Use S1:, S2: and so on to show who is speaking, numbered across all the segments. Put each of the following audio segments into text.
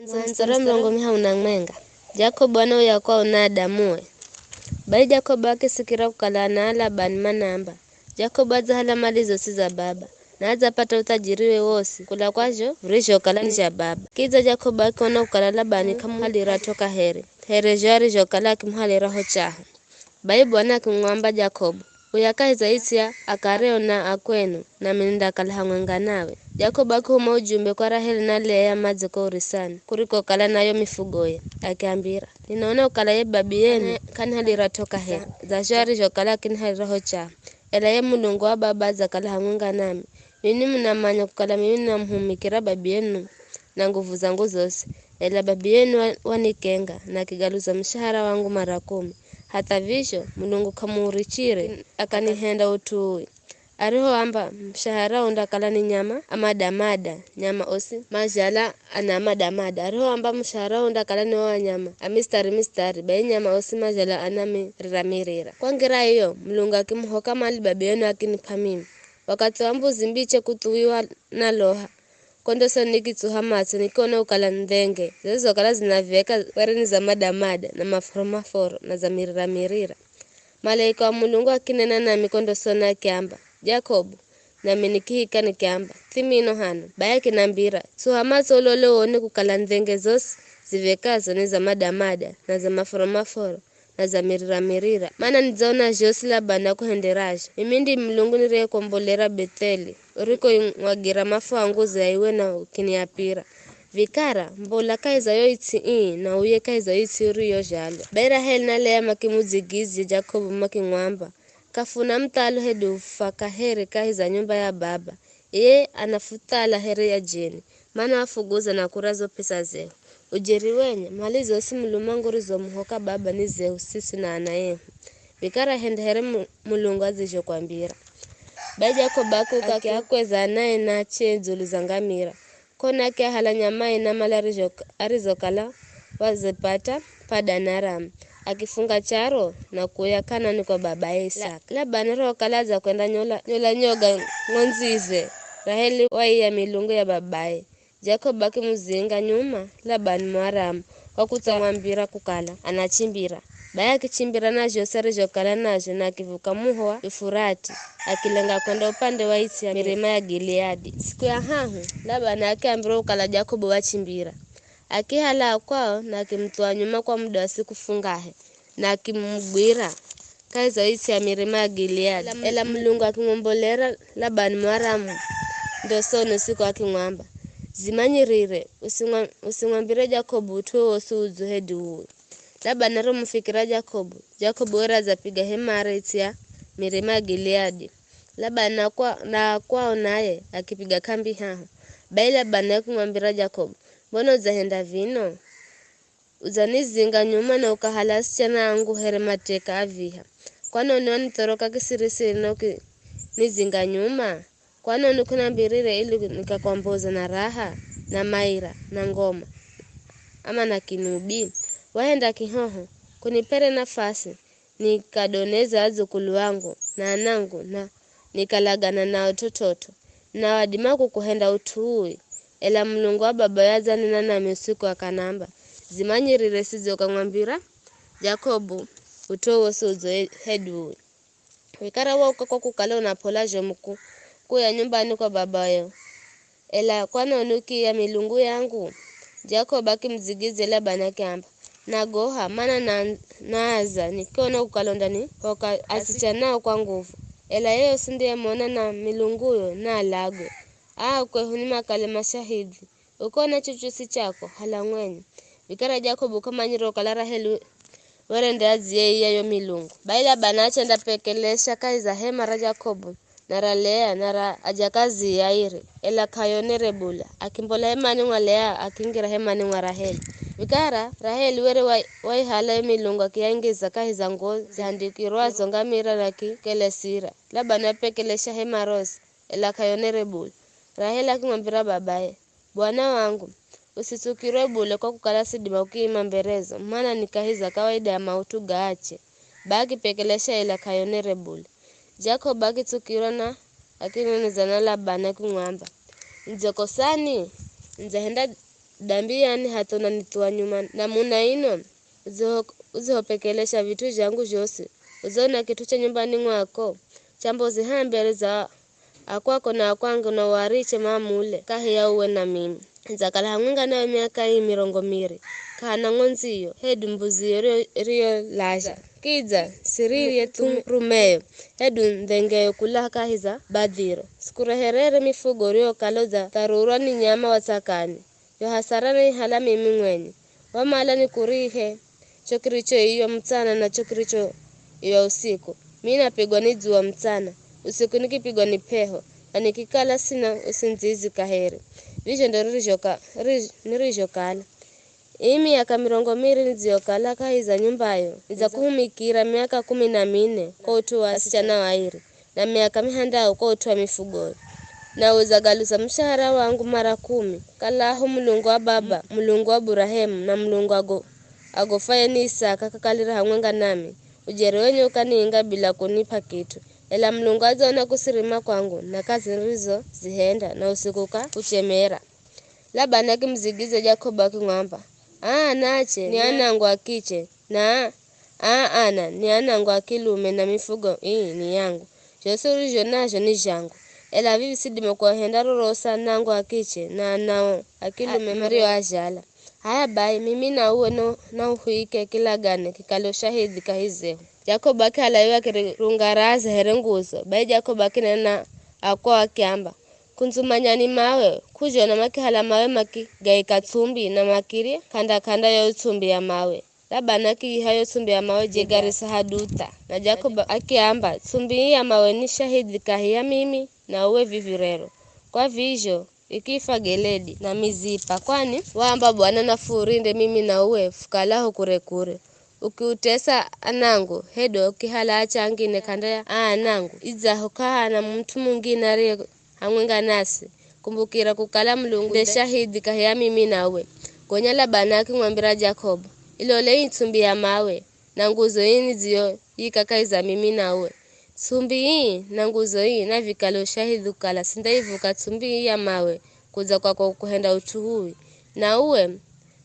S1: Mstari mlongo miha unang'menga. Jacob wana uyakwa unadamue. Bai Jacob akisikira kukala na Labani manamba. Jacob azahala mali zosi za baba. Na aza pata utajiriwe wosi. Kula kwajo, vrisho kala nisha baba. Kiza Jacob akiona kukala Labani kamuhalira toka here. Here jari jokala kimuhalira hochaha. Bai bwana kimwamba Jacob. Uyakahiza isia akareo na akwenu na minda kalahangwenga nawe. Jacob akihuma ujumbe kwa Raheli na Lea maze kwa urisani. Kuriko kala nayo mifugoye. Akiambira. Ninaona ukala ye babi yenu kanihalira toka he. Za shwari jokala kinihalira hocha. Ela ye mulungu wa baba za kalahangwenga nami. Mimi mnamanya kukala mimi namhumikira babi yenu na nguvu zangu zose. Ela babi yenu wanikenga na kigaluza mshahara wangu mara 10. Hata visho mulungu kamurichire akanihenda utui. Ariho amba mshahara unda kala ni nyama amadamada nyama osi majala ana amadamada. Ariho amba mshahara unda kala ni wa nyama mistari bai nyama osi majala ana mirira. Kwa ngira hiyo mulungu akimhoka mali babi yenu akinipa mimi. Wakati wa mbuzi mbiche kutuwiwa na loha. Kondo nikituha matso nikona ukala ndenge. Zezo kala zinaveka warini za madamada na maforo na za mirira. Malaika wa mulungu akinena na mikondo sona kiamba. Jacob na minikihika nikiamba. Thimino hano. Baya kinambira. Suhamatso ulolo one kukala ndenge zos zivekazo ni za madamada na za maforo na za mirira. Mana nizona josi Labani kuhenderaje. Mimindi mulungu nireye kombolera Betheli. Uriko mwagira mafu anguzo ya iwe na ukiniapira. Vikara, mbola kaiza yo iti na uye kaiza iti uri yo jalo. Baira heli na Lea makimuzigizi Jacob makingwamba. Kafuna mtalo hedu ufaka here kaiza nyumba ya baba. Anafutala here ya jeni. Mana afuguza na kurazo pesa zeo. Ujeri wenye, malizo osi mulumangu rizo muhoka baba ni zeo sisi na anayehu. Vikara hendehere mulungu azisho kwa mbira. Bai Jacob akakweza naye na chenzu zangamira. Kona kia hala nyamai na mala arizokala wazepata pada naramu. Akifunga charo na kuya Kanani kwa baba Isaka. Labani roho kalaza kwenda nyola nyoga ngonzize. Raheli ya milungu ya babaye. Jacob akimuzinga nyuma Labani mwaramu. Wakutamwambira kukala anachimbira. Baya kichimbira na josari jokala najo na kivuka muho Ifurati. Akilenga kwenda upande wa iti ya milima ya Gileadi. Siku ya hahu Labani akiambira ukala Jacob wachimbira. Akihala kwao na kimtoa nyuma kwa muda wa siku fungahe. Na kimugwira kaiza iti ya milima ya Gileadi. Ela mulungu akimombolera Labani mwaramu. Ndo sono siku akimwamba. Zimanyirire usingwambire Jacob utuwe wosu uzuhedi uwe. Labani aromufikira Jacob wera zapiga hemara iti ya milima ya Gileadi. Labani na kwao naye akipiga kambi haho. Bai Labani akimwambira Jacob, mbona uzahenda vino? Uzanizinga nyuma na ukahala sichana angu here mateka aviha. Kwano niwani toroka kisirisiri na nizinga nyuma? Kwano nikunambirire ili nikakwamboza na raha, na maira, na ngoma, ama na kinubi. Wahenda kihoho, kunipere nafasi, nikadoneza azukulu wangu, na anangu, na nikalagana na utototo. Na wadimaku kuhenda utuui, ela mulungu wa baba yaza nina na usiku akanamba. Zimanyirire sizo kangwambira, Jacobu, utuwo suzo hedu. Wikara wauka kwa kukala unapolajo mku. Kuya nyumbani kwa babayo. Ela kwano nuki ya milungu yangu. Jacob akimzigize Labani akiamba. Nagoha mana naaza nikiona kukalondani waka asichanao kwa nguvu. Ela yeo sindiye mwona na milunguyo na alagwe. Kwe hunima kale mashahidi. Ukona chuchusi chako halangwenye. Vikara Jacob kama nyiro kala Raheli werende aziye yayo milungu. Bai Labani achenda pekelesha kaiza hema Jacob. Nara Lea nara ajakazi yairi ela kayonere bula akimbola hemani mwa Lea akingira hemani mwa Raheli. Vikara Raheli were waihala milungu akiyaingiza kahiza ngozi zihandikirwa zongamira na kikelesira. Labani apekelesha hema rose ela kayonere bula. Raheli akimwambira babaye, bwana wangu usisukirwe bule kwa kukala sidima ukiima mberezo maana nikahiza kawaida ya mautu gaache. Baki pekelesha ela kayonere bula. Jacob akitukirwa na akineneza na Labani akimwamba, nzokosani nzahenda dambiani hatona nitua nyuma na muna ino uzihopekelesha vitu vyangu vyose uzona kitu cha nyumbani mwako chambo zihambele za akwako na akwangu na wariche mamule kahi ya uwe na mimi nzakala hamwinga nayo miaka hii 20 kana ngonziyo hedu mbuzi rio lasha kiza siriri yetu rumeyo hedu ndengeyo kulaka hiza badhiro sikureherere mifugo rio kaloza tarurwa ni nyama watakani yo hasarani hala mimi mwenye wamala ni kurihe chokiricho iyo mtana na chokiricho iyo usiku mimi napigwa ni jua mtana usiku nikipigwa ni peho na nikikala sina usinzizi kaheri visho ndo nirijokala imi ya 20 niziyokala kahiza nyumbayo iza kuhumikira miaka 14 kwa utu wa sichana wairi na miaka 6 kwa utu wa mifugo na uzagalusa mshahara wangu mara 10 kalaho mulungu wa baba mulungu wa Abrahamu na mulungu agofaye ni Isaka kakalira hamwenga nami ujere wenye ukaniinga bila kunipa kitu ela mulungu azaona kusirima kwangu na kazi nilizo zihenda na usikuka uchemera Labani akimzigiza Jacob akimwamba nache ni anangu akiche na ana ni anangu akilume na mifugo hii ni yangu Jose ulijo najo ni jangu ela vivi sidime kwa henda rorosa nangu akiche na nao akilume mario ajala haya bai mimi na uwe na uhuike kila gane kikalo shahidi kahizeho Jacob akalayo kirungaraza herenguzo bai Jacob akinena akwa akiamba kunzumanyani mawe kujona makihala mawe gaika tsumbi na makiri kanda ya tsumbi ya mawe Labani akihayo tsumbi ya mawe jegarisa haduta na Jacob akiamba tsumbi ya mawe ni shahidi kahia mimi na uwe vivirero kwa vijo ikifa geledi na mizipa kwani waamba bwana na furinde mimi na uwe fukalaho kure ukiutesa anangu hedo ukihala achangine kanda anangu izaho kaha na mtu mwingine ari hamwenga nasi kumbukira kukala mulungu de shahidi kahia mimi nawe gonya Labani akimwambira Jacob ilole itsumbi ya mawe na nguzo hii zio yikakaiza mimi nawe tsumbi hii na nguzo hii na vikalo shahidi ukala sindaivuka tsumbi hii ya mawe kuza kwako kuhenda utuhui na uwe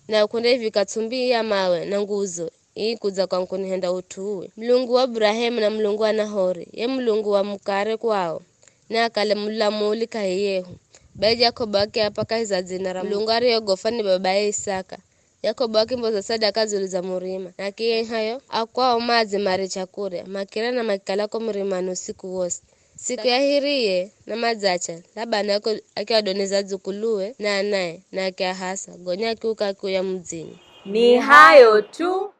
S1: na kundevika tsumbi hii ya mawe na nguzo hii kuza kwa kunihenda utuhui mulungu wa Abrahamu na mulungu wa Nahori ye mulungu wa mukare kwao na akale mulamuli kahiyehu bai Jacob apaka hiza zina ra mulungu ariyogofa ni baba Isaka Jacob akimboza sadaka za murima na kiye hayo akwao mazi mari chakure makira na makala kwa murima usiku wose siku ya hiriye na mazacha Labani akiadoneza zukuluwe na naye na akiahasa gonya akiuka kuya mzini.
S2: Ni hayo tu.